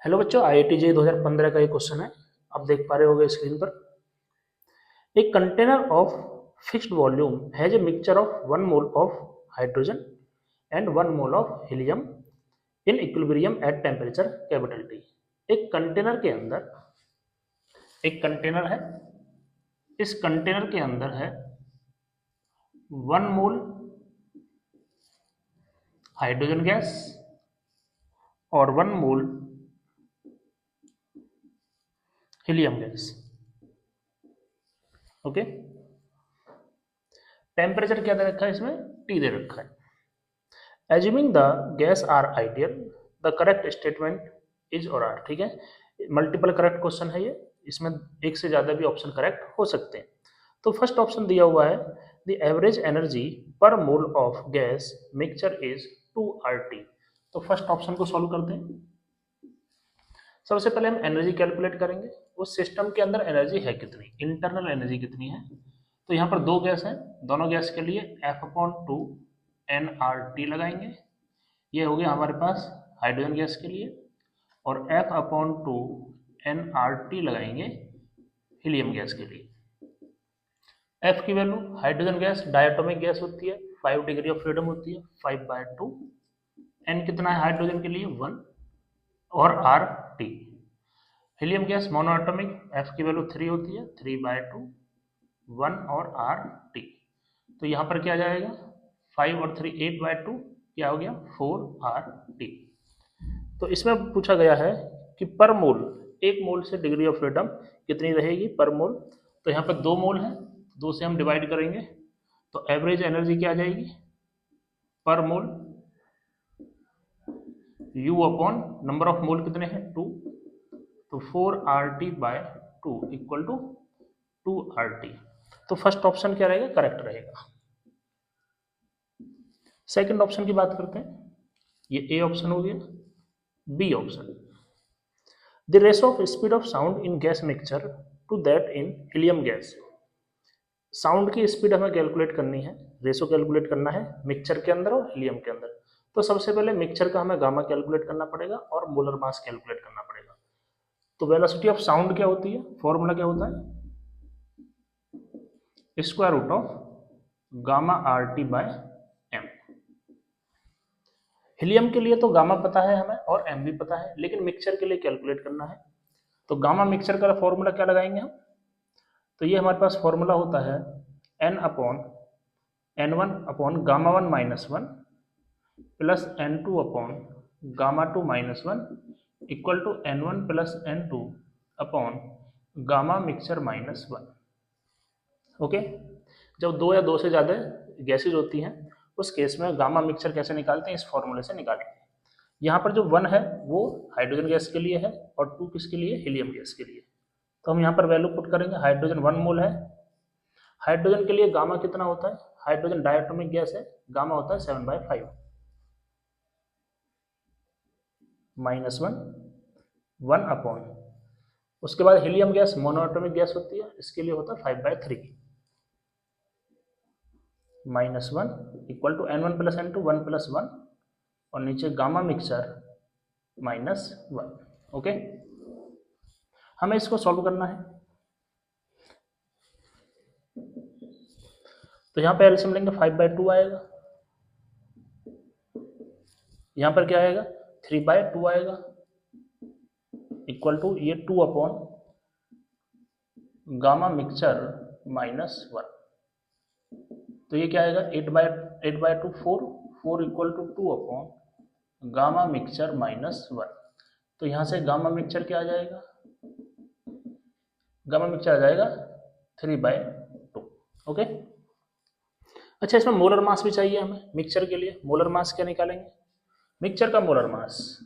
Hello बच्चों, IIT JEE 2015 का ये क्वेश्चन है। आप देख पा रहे होगे स्क्रीन पर। एक container of fixed volume has a mixture of 1 mole of hydrogen and 1 mole of helium in equilibrium at temperature capital T। एक कंटेनर के अंदर एक कंटेनर है, इस कंटेनर के अंदर है 1 मोल हाइड्रोजन गैस और 1 मोल हीलियम गैस। ओके, टेम्परेचर क्या दे रखा है, इसमें T दे रखा है। Assuming the gas are ideal, the correct statement is or are। ठीक है, मल्टीपल करेक्ट क्वेश्चन है ये, इसमें एक से ज्यादा भी ऑप्शन करेक्ट हो सकते हैं। तो फर्स्ट ऑप्शन दिया हुआ है द एवरेज एनर्जी पर mole of gas mixture is 2RT। तो फर्स्ट ऑप्शन को सॉल्व करते हैं। सबसे पहले हम एनर्जी कैलकुलेट करेंगे, उस सिस्टम के अंदर एनर्जी है कितनी, इंटरनल एनर्जी कितनी है। तो यहाँ पर दो गैस हैं, दोनों गैस के लिए F/2 nRT लगाएंगे। ये हो गया हमारे पास हाइड्रोजन गैस के लिए, और F/2 nRT लगाएंगे हीलियम गैस के लिए। F की value, hydrogen gas diatomic gas होती है, 5 डिग्री ऑफ फ्रीडम होती है, 5/2। N कितना है हाइड्रोजन के लिए, 1, और RT। Helium gas monoatomic, F की वैल्यू 3 होती है, 3/2, 1 और RT। तो यहाँ पर क्या जाएगा, 5 और 3 8/2, क्या हो गया 4RT। तो इसमें पूछा गया है कि पर मोल, एक मोल से डिग्री ऑफ फ्रीडम कितनी रहेगी पर मोल। तो यहाँ पर 2 मोल है, 2 से हम डिवाइड करेंगे तो एवरेज एनर्जी क्या आ जाएगी पर मोल, U upon number of mole कितने हैं 2, तो 4RT/2 इक्वल टू 2RT। तो फर्स्ट ऑप्शन क्या रहेगा, करेक्ट रहेगा। सेकंड ऑप्शन की बात करते हैं, ये ए ऑप्शन हो गया। B option, the ratio of speed of sound in gas mixture to that in helium gas. Sound की स्पीड हमें कैलकुलेट करनी है, रेशो कैलकुलेट करना है मिक्सचर के अंदर और हीलियम के अंदर। तो सबसे पहले मिक्सचर का हमें गामा कैलकुलेट करना पड़ेगा और मोलर मास कैलकुलेट करना पड़ेगा। तो वेलोसिटी ऑफ साउंड क्या होती है, फॉर्मूला क्या होता है, square root of gamma RT/m। Helium के लिए तो गामा पता है हमें और m भी पता है, लेकिन मिक्सचर के लिए कैलकुलेट करना है। तो गामा मिक्सचर का फॉर्मूला क्या लगाएंगे हम, तो ये हमारे पास फॉर्मूला होता है N/N1 gamma 1 - 1 plus N2 gamma 2 - 1 equal to N1 + N2 gamma mixture -1। Okay, जब 2 या 2 से ज़्यादा गैसेज होती हैं उस केस में गामा मिक्सचर कैसे निकालते हैं, इस फॉर्मूले से निकालेंगे। यहाँ पर जो 1 है वो हाइड्रोजन गैस के लिए है और 2 किसके लिए, हीलियम गैस के लिए। तो हम यहाँ पर वैल्यू पुट करेंगे, हाइड्रोजन 1 मोल है। हाइड्रोजन के लिए गामा कितना होता है, हाइड्रोजन डायटोमिक गैस है, गामा होता है 7/5 -1 1 अपॉन, उसके बाद हीलियम गैस मोनोएटॉमिक गैस होती है, इसके लिए होता है 5/3 -1 इक्वल टू N1 + N2 1 + 1, और नीचे गामा मिक्सचर -1। ओके, हमें इसको सॉल्व करना है। तो यहाँ पे एलसीएम लेंगे, 5/2 आएगा, यहाँ पर क्या आएगा 3/2 आएगा, इक्वल टू ये 2 अपॉन गामा मिक्सचर -1। तो ये क्या आएगा 8/2 4 equal to 2 upon gamma mixture -1। तो यहाँ से गामा मिक्सचर क्या आ जाएगा, गामा मिक्सचर आ जाएगा 3/2। ओके, अच्छा इसमें मोलर मास भी चाहिए हमें मिक्सचर के लिए। मोलर मास क्या निकालेंगे, मिक्सचर का molar mass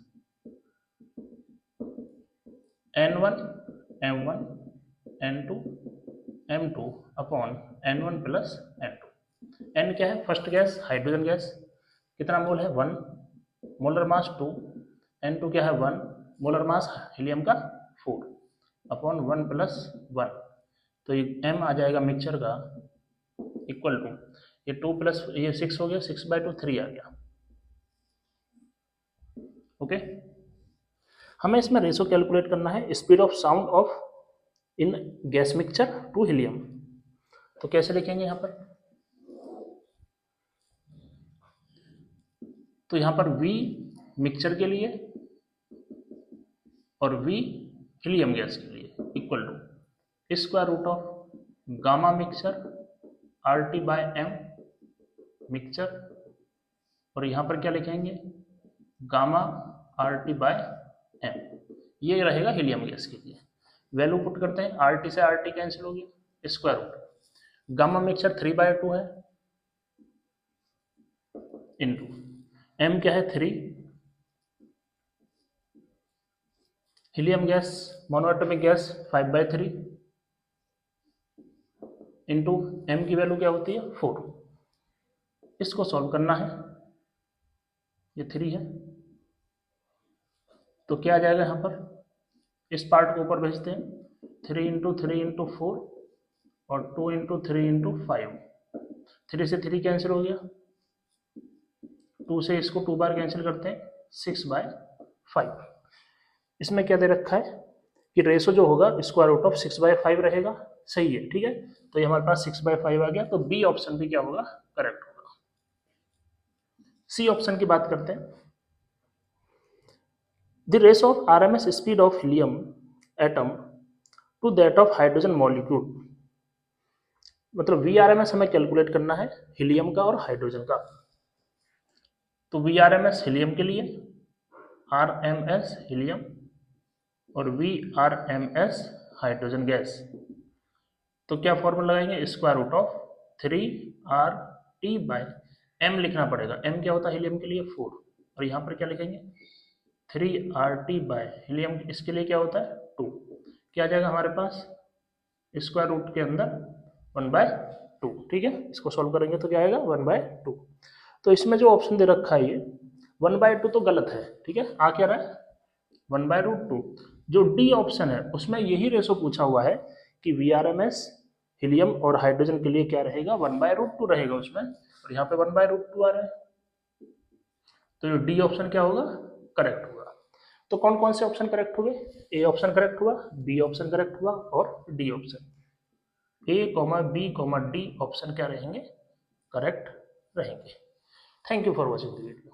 N1 M1 N2 M2 upon N1 + N2। N क्या है, फर्स्ट गैस हाइड्रोजन गैस, कितना मोल है 1, मोलर मास 2, N2 क्या है 1, मोलर मास हीलियम का 4 अपॉन 1 + 1। तो ये M आ जाएगा मिक्सचर का इक्वल टू, ये 2 प्लस ये 6 हो गया, 6/2 3 आ गया। ओके, हमें इसमें रेशो कैलकुलेट करना है speed of sound of in gas mixture to helium. तो कैसे लिखेंगे यहाँ पर? तो यहाँ पर V मिक्सचर के लिए और V हीलियम गैस के लिए equal to square root of gamma mixture RT by M mixture, और यहाँ पर क्या लिखेंगे? Gamma RT by M। ये रहेगा हीलियम गैस के लिए। वैल्यू पुट करते हैं, RT से RT कैंसिल हो गया, स्क्वायर रूट गामा मिक्सचर 3/2 है इंटू M क्या है 3, helium gas monoatomic gas 5/3 into M की वैल्यू क्या होती है 4। इसको सॉल्व करना है, ये 3 है तो क्या आ जाएगा यहाँ पर? इस पार्ट को ऊपर भेजते हैं, 3 इंटू 3 इंटू 4 और 2 इंटू 3 इंटू 5। 3 से 3 कैंसिल हो गया, 2 से इसको 2 बार कैंसिल करते हैं, 6/5। इसमें क्या दे रखा है कि रेशो जो होगा स्क्वायर रूट ऑफ 6/5 रहेगा, सही है, ठीक है। तो ये हमारे पास 6/5 आ गया, तो बी ऑप्शन भी क्या होगा? करेक्ट होगा। सी ऑप्शन की बात करते हैं। The ratio of RMS speed of helium atom to that of hydrogen molecule, मतलब VRMS हमें कैलकुलेट करना है हीलियम का और हाइड्रोजन का। तो VRMS हीलियम के लिए, RMS हीलियम और VRMS हाइड्रोजन गैस। तो क्या फॉर्मूला लगाएंगे? Square root of 3RT by M लिखना पड़ेगा। M क्या होता है हीलियम के लिए? 4। और यहाँ पर क्या लिखेंगे? 3RT बाय हीलियम, इसके लिए क्या होता है? 2। क्या आ जाएगा हमारे पास? स्क्वायर रूट के अंदर 1/2, ठीक है। इसको सॉल्व करेंगे तो क्या आएगा? 1/2। तो इसमें जो ऑप्शन दे रखा है ये 1/2 तो गलत है, ठीक है। आ क्या रहा है? 1/2। जो डी ऑप्शन है उसमें यही रेशो पूछा हुआ है कि VRMS हीलियम और हाइड्रोजन के लिए क्या रहेगा? 1/2 रहेगा उसमें, और यहाँ पे 1/2 आ रहा है। तो डी ऑप्शन क्या होगा? करेक्ट होगा। तो कौन कौन से ऑप्शन करेक्ट हुए? ए ऑप्शन करेक्ट हुआ, बी ऑप्शन करेक्ट हुआ और D option. A, B, D option क्या रहेंगे? करेक्ट रहेंगे। Thank you for watching the video.